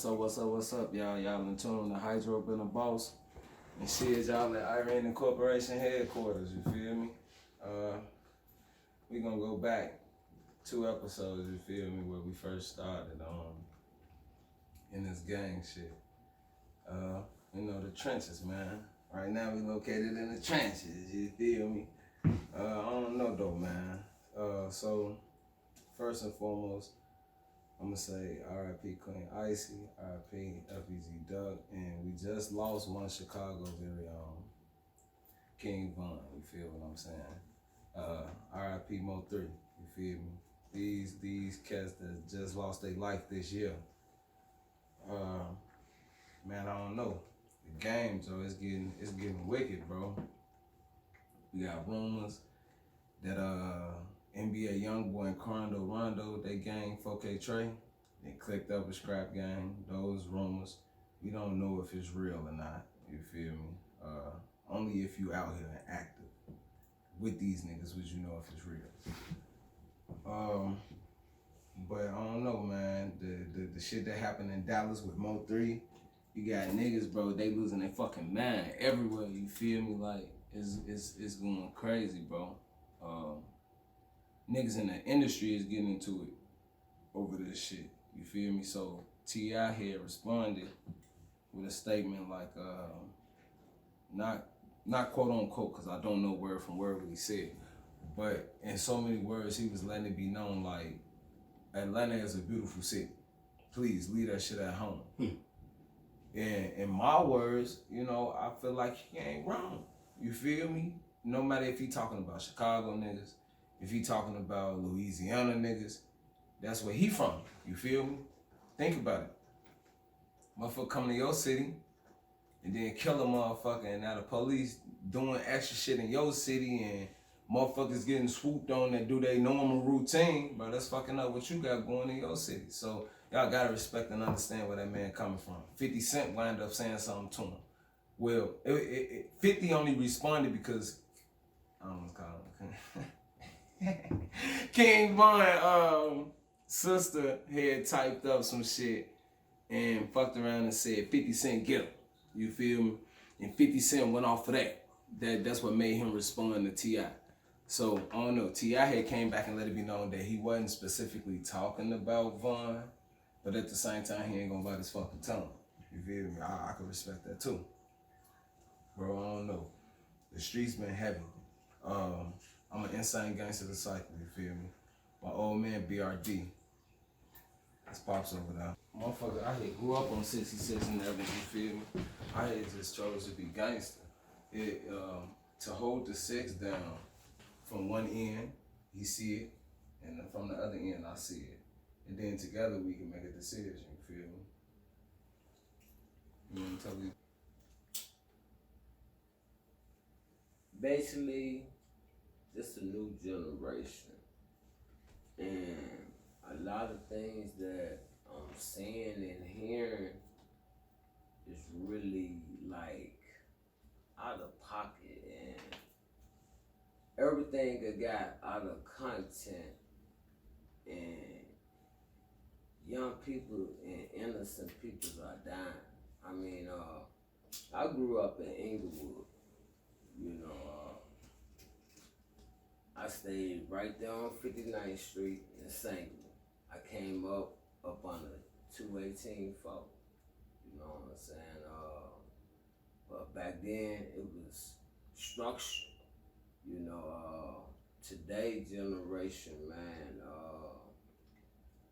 What's up, y'all? Y'all in tune to Hydro been a boss. And shit, y'all at Iran Incorporation headquarters, you feel me? We gonna go back 2 episodes, you feel me, where we first started in this gang shit. The trenches, man. Right now we located in the trenches, you feel me? I don't know though, man. So first and foremost, I'm gonna say R.I.P. Queen Icy, R.I.P. FBG Duck, and we just lost one Chicago very own, King Von, you feel what I'm saying? R.I.P. Mo 3, you feel me? These cats that just lost their life this year. Man, I don't know. The game, Joe, it's getting wicked, bro. We got rumors that NBA Youngboy and Rondo, they gang 4K Trey. They clicked up a scrap gang. Those rumors, we don't know if it's real or not. You feel me? Only if you out here and active with these niggas would you know if it's real. But I don't know, man. The shit that happened in Dallas with Mo 3, you got niggas, bro. They losing their fucking mind everywhere. You feel me? Like it's going crazy, bro. Niggas in the industry is getting into it over this shit. You feel me? So T.I. here responded with a statement like, not quote unquote, because I don't know word from word what he said, but in so many words, he was letting it be known like, Atlanta is a beautiful city. Please leave that shit at home. And in my words, I feel like he ain't wrong. You feel me? No matter if he talking about Chicago niggas, if he talking about Louisiana niggas, that's where he from. You feel me? Think about it. Motherfucker come to your city and then kill a motherfucker, and now the police doing extra shit in your city and motherfuckers getting swooped on that do their normal routine, bro, that's fucking up what you got going in your city. So y'all gotta respect and understand where that man coming from. 50 Cent wound up saying something to him. Well, 50 only responded because, I don't call him. King Von sister had typed up some shit and fucked around and said 50 Cent get him. You feel me? And 50 Cent went off of that. That's what made him respond to T.I. So I don't know. T.I. had came back and let it be known that he wasn't specifically talking about Von, but at the same time he ain't gonna bite his fucking tongue. You feel me? I can respect that too. Bro, I don't know. The streets been heavy. I'm an insane gangster disciple, you feel me? My old man BRD. That's Pops over there. Motherfucker, I had grew up on 66 and everything, you feel me? I had just chose to be gangster. To hold the 6 down from one end, he see it, and then from the other end, I see it. And then together we can make a decision, you feel me? You want to tell me? Basically, just a new generation. And a lot of things that I'm seeing and hearing is really like out of pocket, and everything that got out of content, and young people and innocent people are dying. I mean, I grew up in Inglewood, I stayed right there on 59th Street in St. I came up on a 218 fault, you know what I'm saying? But back then it was structure, today generation, man,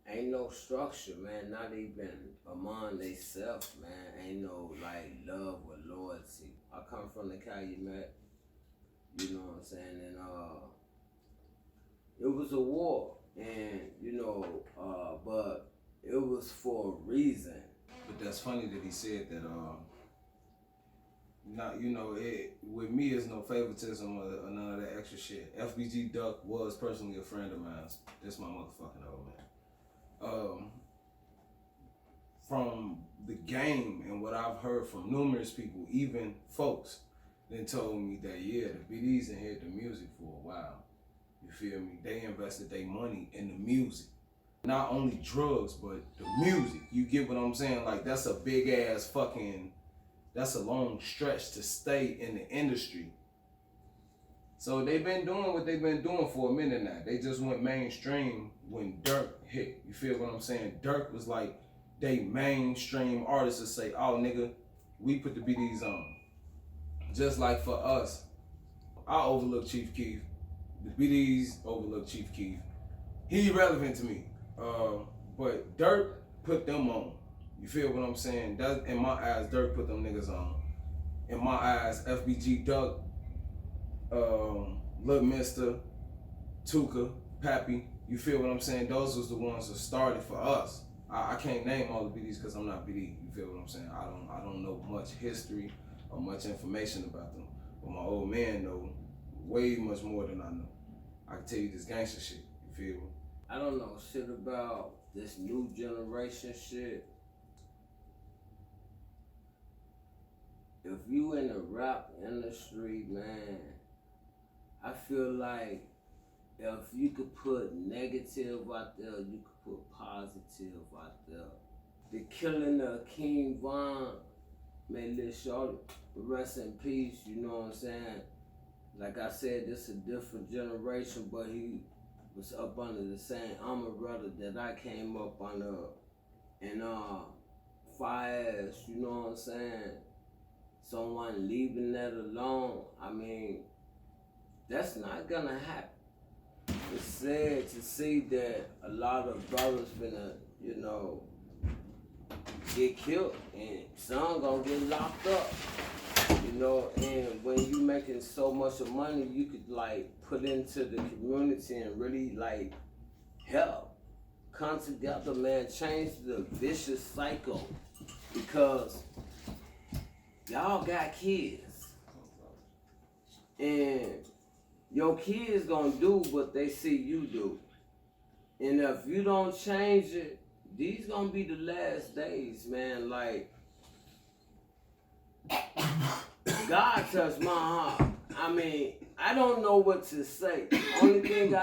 ain't no structure, man, not even among they self, man, ain't no like love or loyalty. I come from the Calumet, you know what I'm saying, and it was a war, and but it was for a reason. But that's funny that he said that. With me, it's no favoritism or none of that extra shit. FBG Duck was personally a friend of mine. That's my motherfucking old man. From the game and what I've heard from numerous people, even folks, then told me that the BDs in here the music for a while. You feel me? They invested their money in the music. Not only drugs, but the music. You get what I'm saying? Like, that's a big ass fucking, that's a long stretch to stay in the industry. So they've been doing what they've been doing for a minute now. They just went mainstream when Durk hit. You feel what I'm saying? Durk was like, they mainstream artists to say, oh nigga, we put the BDs on. Just like for us, I overlook Chief Keef. The BDs overlook Chief Keef. He relevant to me. But Durk put them on. You feel what I'm saying? That, in my eyes, Durk put them niggas on. In my eyes, FBG Duck, Lil Mister, Tuka, Pappy, you feel what I'm saying? Those was the ones that started for us. I can't name all the BDs because I'm not BD. You feel what I'm saying? I don't know much history or much information about them. But my old man know way much more than I know. I can tell you this gangster shit. You feel me? I don't know shit about this new generation shit. If you in the rap industry, man, I feel like if you could put negative out there, you could put positive out there. The killing of King Von, may Lil Shorty rest in peace, you know what I'm saying? Like I said, this is a different generation, but he was up under the same umbrella that I came up under. And Fires, you know what I'm saying? Someone leaving that alone, I mean, that's not gonna happen. It's sad to see that a lot of brothers finna, you know, get killed and some gonna get locked up. You know, and when you making so much of money, you could like put into the community and really like help. Come together, man, change the vicious cycle. Because y'all got kids. And your kids gonna do what they see you do. And if you don't change it, these gonna be the last days, man. Like, God touched my heart. I mean, I don't know what to say. Only thing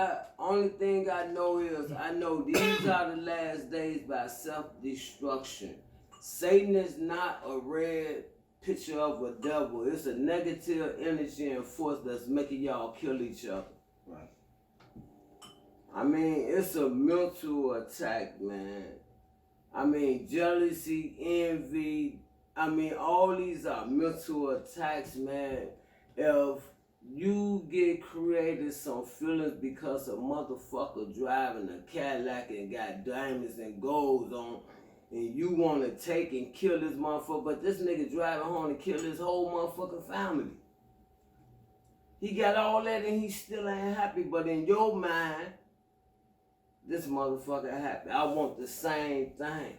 I know is I know these are the last days by self-destruction. Satan is not a red picture of a devil. It's a negative energy and force that's making y'all kill each other. Right. I mean, it's a mental attack, man. I mean, jealousy, envy. I mean, all these are mental attacks, man. If you get created some feelings because a motherfucker driving a Cadillac and got diamonds and golds on, and you want to take and kill this motherfucker, but this nigga driving home and kill his whole motherfucking family. He got all that and he still ain't happy, but in your mind, this motherfucker happy. I want the same thing.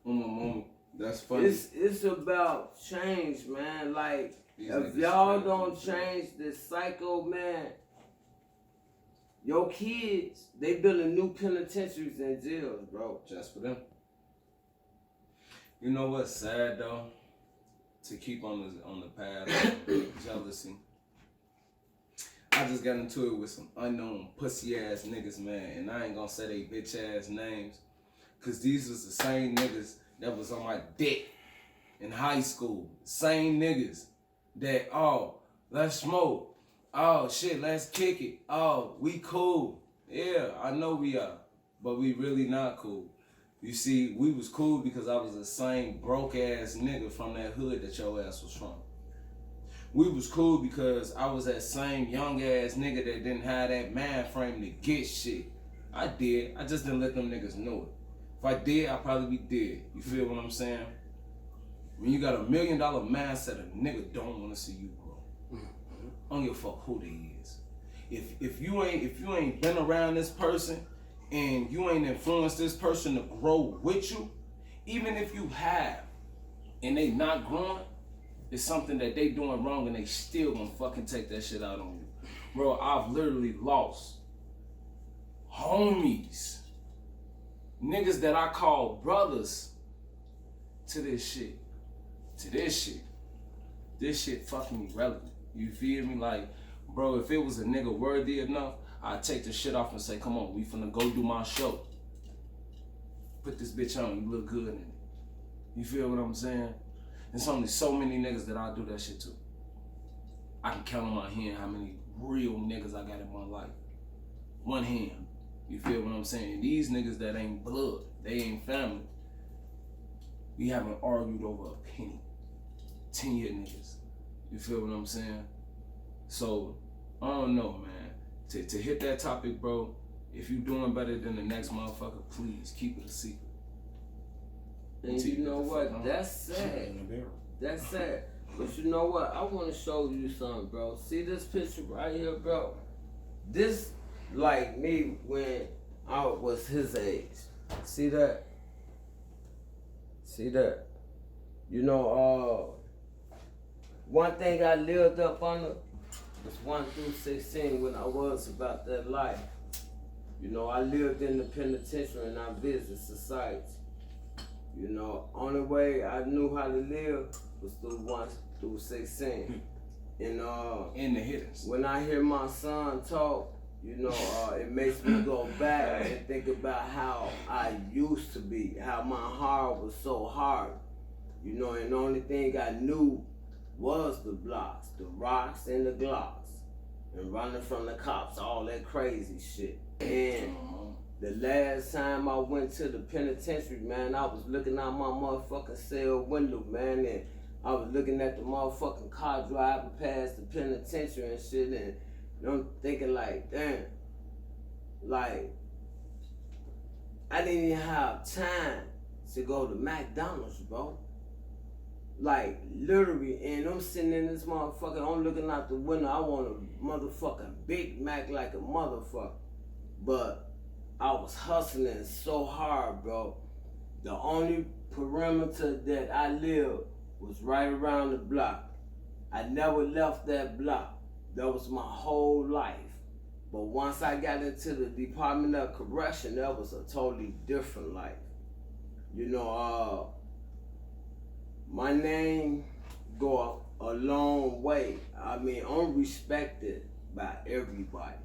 Mama, that's funny. It's about change, man. Like, if y'all don't change this cycle, man, your kids, they building new penitentiaries and jails, bro. Just for them. You know what's sad though? To keep on the path of jealousy. I just got into it with some unknown pussy ass niggas, man, and I ain't gonna say they bitch ass names, cause these was the same niggas that was on my dick in high school. Same niggas that, oh, let's smoke. Oh shit, let's kick it. Oh, we cool. Yeah, I know we are, but we really not cool. You see, we was cool because I was the same broke ass nigga from that hood that your ass was from. We was cool because I was that same young ass nigga that didn't have that mind frame to get shit. I did. I just didn't let them niggas know it. If I did, I'd probably be dead. You feel what I'm saying? When you got $1 million mindset, a nigga don't want to see you grow. I don't give a fuck who they is. If you ain't been around this person and you ain't influenced this person to grow with you, even if you have and they not growing, it's something that they doing wrong and they still gonna fucking take that shit out on you. Bro, I've literally lost homies, niggas that I call brothers, to this shit. This shit fucking irrelevant. You feel me? Like, bro, if it was a nigga worthy enough, I'd take the shit off and say, come on, we finna go do my show. put this bitch on, you look good in it. You feel what I'm saying? There's only so many niggas that I do that shit to. I can count on my hand how many real niggas I got in my life. One hand. You feel what I'm saying? These niggas that ain't blood, they ain't family. We haven't argued over a penny. 10-year niggas. You feel what I'm saying? So, I don't know, man. To hit that topic, bro, if you doing better than the next motherfucker, please keep it a secret. And you know what? That's sad. That's sad. But you know what? I want to show you something, bro. See this picture right here, bro? This, like me when I was his age. See that? See that? You know, one thing I lived up under was 1 through 16 when I was about that life. You know, I lived in the penitentiary and I visited society. You know, only way I knew how to live was through 1 through 16. And in the hitters. When I hear my son talk, you know, it makes me go back and think about how I used to be, how my heart was so hard. You know, and the only thing I knew was the blocks, the rocks and the glocks, and running from the cops, all that crazy shit. And the last time I went to the penitentiary, man, I was looking out my motherfucking cell window, man, and I was looking at the motherfucking car driving past the penitentiary and shit, and I'm thinking like, damn, like, I didn't even have time to go to McDonald's, bro. Like, literally, and I'm sitting in this motherfucker, I'm looking out the window, I want a motherfucking Big Mac like a motherfucker. But I was hustling so hard, bro. The only perimeter that I lived was right around the block. I never left that block. That was my whole life. But once I got into the Department of Correction, that was a totally different life. You know, my name go a long way. I mean, I'm respected by everybody.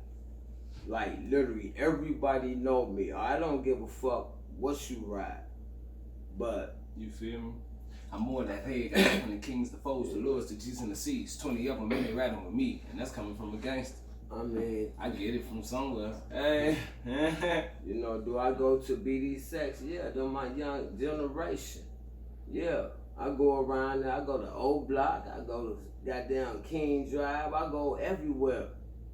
Like, literally, everybody know me. I don't give a fuck what you ride. But, you feel me? I'm more that head guy from the kings, the foes, the lords, the G's and the C's. 20 of them, and they riding with me. And that's coming from a gangster. I mean, I get it from somewhere. Hey. You know, do I go to BD Sex? Yeah, they're my young generation. Yeah, I go around there. I go to Old Block. I go to goddamn King Drive. I go everywhere.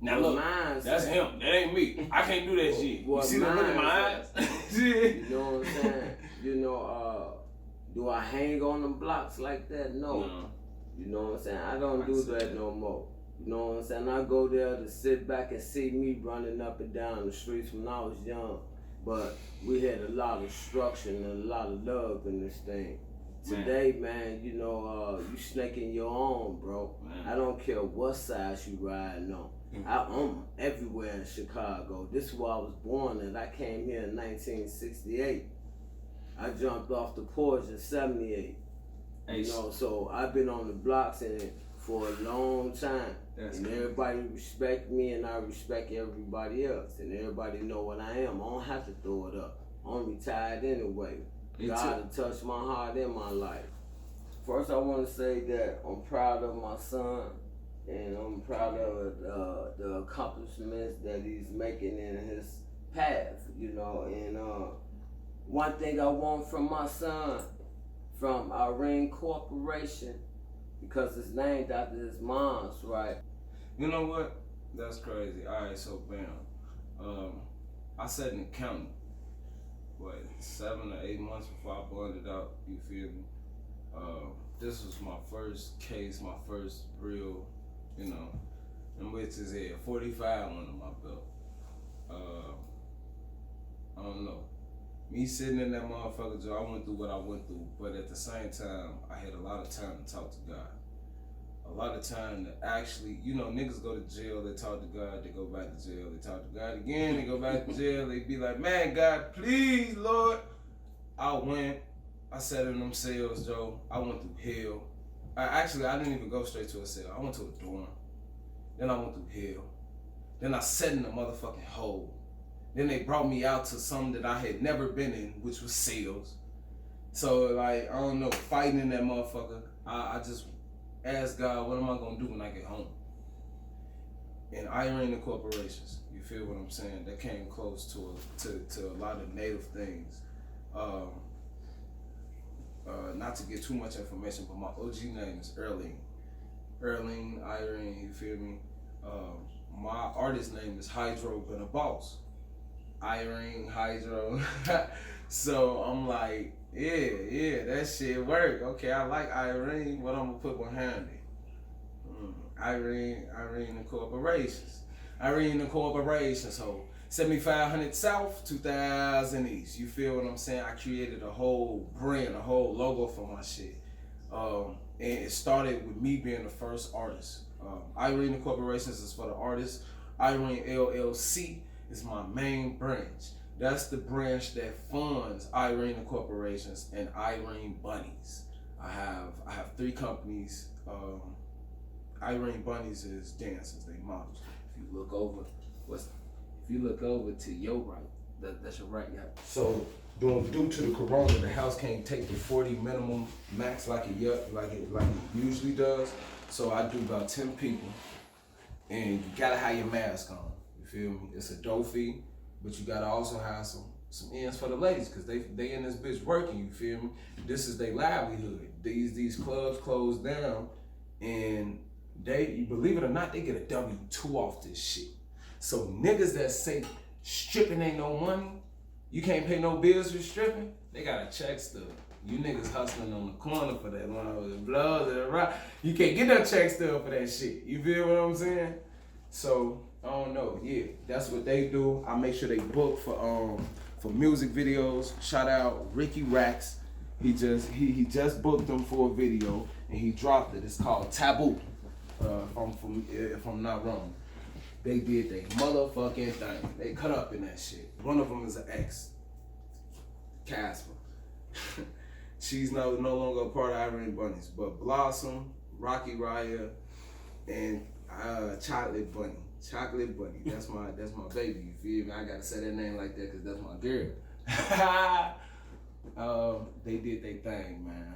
Now look, that's him. That ain't me. I can't do that shit. You see the look in my eyes? You know what I'm saying? You know, do I hang on them blocks like that? No. You know what I'm saying? I don't do that no more. You know what I'm saying? I go there to sit back and see me running up and down the streets when I was young. But we had a lot of structure and a lot of love in this thing. Today, man, you know, you snaking your own, bro. Man. I don't care what size you riding on. I'm everywhere in Chicago. This is where I was born and I came here in 1968. I jumped off the porch in 78. You know, so I've been on the blocks and for a long time. And everybody respect me and I respect everybody else. And everybody know what I am. I don't have to throw it up. I'm retired anyway. God has touched my heart in my life. First, I want to say that I'm proud of my son, and I'm proud of the accomplishments that he's making in his path, you know. And one thing I want from my son, from Irene Corporation, because it's named after his mom's, right? You know what? That's crazy. All right, so bam. I sat in the county. 7 or 8 months before I bonded out, you feel me? This was my first case, my first real, you know, and which is a 45 under my belt. I don't know. Me sitting in that motherfucker jail, I went through what I went through, but at the same time, I had a lot of time to talk to God. A lot of time to actually, you know, niggas go to jail, they talk to God, they go back to jail, they talk to God again, they go back to jail, they be like, man, God, please, Lord. I sat in them cells, Joe. I went through hell. I didn't even go straight to a cell. I went to a dorm. Then I went through hell. Then I sat in the motherfucking hole. Then they brought me out to some that I had never been in, which was sales. So like, I don't know, fighting in that motherfucker, I just asked God, what am I gonna do when I get home? And Irene Corporations, you feel what I'm saying? That came close to a lot of native things. Not to get too much information, but my OG name is Erling. Erling, Irene, you feel me? My artist name is Hydro Been a Boss. Irene, Hydro. So I'm like, yeah, that shit work. Okay, I like Irene, what I'm gonna put behind it? Irene Corporations. Irene Corporations, so 7500 South, 2000 East. You feel what I'm saying? I created a whole brand, a whole logo for my shit. And it started with me being the first artist. Irene Corporations is for the artists. Irene LLC is my main branch. That's the branch that funds Irene Corporations and Irene Bunnies. I have 3 companies. Irene Bunnies is dancers, they models. If you look over to your right, that's your right, yeah. So due to the corona, the house can't take the 40 minimum max like it usually does. So I do about 10 people, and you gotta have your mask on. You feel me? It's a dough fee, but you gotta also have some ends for the ladies, cause they in this bitch working. You feel me? This is their livelihood. These clubs closed down, and they, believe it or not, they get a W-2 off this shit. So niggas that say stripping ain't no money, you can't pay no bills for stripping, they got a check stub. You niggas hustling on the corner for that one, blah, blah, blah. You can't get no check stub for that shit. You feel what I'm saying? So, I don't know, yeah, that's what they do. I make sure they book for music videos. Shout out Ricky Rax. He just booked them for a video and he dropped it. It's called Taboo. If I'm not wrong. They did their motherfucking thing. They cut up in that shit. One of them is an ex, Casper. She's no longer a part of Irene Bunnies, but Blossom, Rocky Raya, and Chocolate Bunny. Chocolate Bunny. That's my baby. You feel me? I gotta say that name like that because that's my girl. They did their thing, man.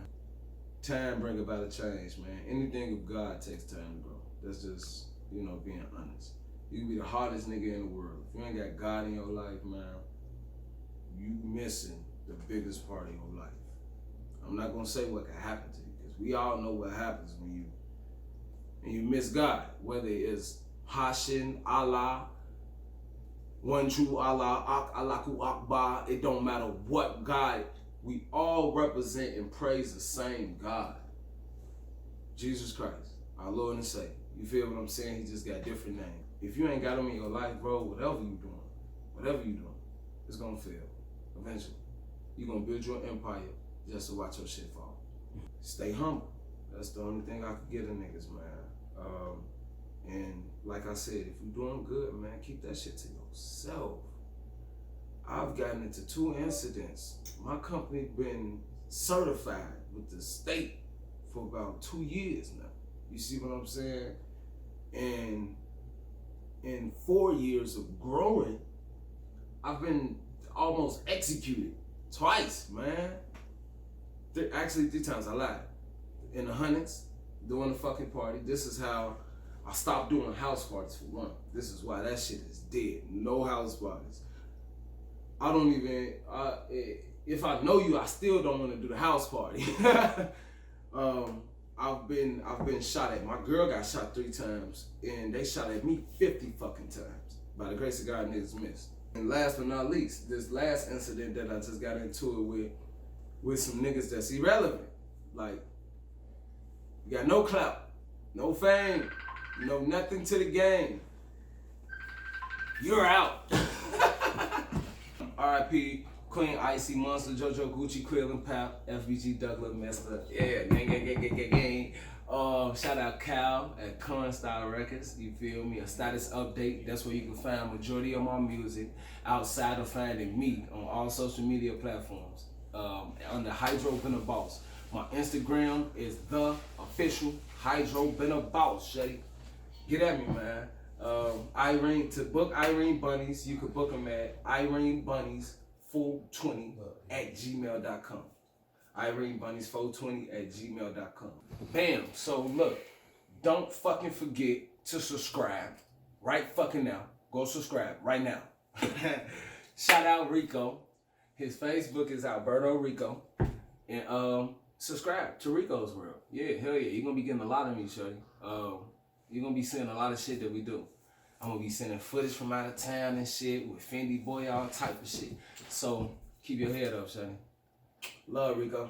Time bring about a change, man. Anything with God takes time, bro. That's just, being honest. You can be the hardest nigga in the world. If you ain't got God in your life, man, you missing the biggest part of your life. I'm not gonna say what can happen to you, because we all know what happens when you miss God. Whether it's Hashin, Allah, one true Allah, Allahu Akbar, it don't matter what God. We all represent and praise the same God. Jesus Christ, our Lord and Savior. You feel what I'm saying? He just got different names. If you ain't got him in your life, bro, whatever you doing, it's gonna fail. Eventually. You're gonna build your empire just to watch your shit fall. Stay humble. That's the only thing I could get in niggas, man. And like I said, if you're doing good, man, keep that shit to yourself. I've gotten into 2 incidents. My company been certified with the state for about 2 years now. You see what I'm saying? And in 4 years of growing, I've been almost executed twice, man. Actually 3 times, I lied. In the hundreds, doing a fucking party. This is how I stopped doing house parties for one. This is why that shit is dead. No house parties. I don't even, if I know you, I still don't want to do the house party. I've been shot at. My girl got shot 3 times, and they shot at me 50 fucking times. By the grace of God, niggas missed. And last but not least, this last incident that I just got into it with some niggas that's irrelevant. Like, you got no clout, no fame, nothing to the game. You're out. R.I.P. Queen Icy Monster, JoJo Gucci, Quill and Pap, FBG Douglas Mester. Yeah, gang. Shout out Cal at Current Style Records. You feel me? A status update. That's where you can find majority of my music outside of finding me on all social media platforms. Under Hydro Been a Boss. My Instagram is the official Hydro Been a Boss, Shady. Get at me, man. Irene, to book Irene Bunnies, you could book them at irenebunnies420@gmail.com. irenebunnies420@gmail.com. Bam. So look, don't fucking forget to subscribe right fucking now. Go subscribe right now. Shout out Rico. His Facebook is Alberto Rico. And subscribe to Rico's World. Yeah, hell yeah. You're gonna be getting a lot of me, shorty. You're gonna be seeing a lot of shit that we do. I'm gonna be sending footage from out of town and shit with Fendi Boy, all type of shit. So keep your head up, shorty. Love, Rico.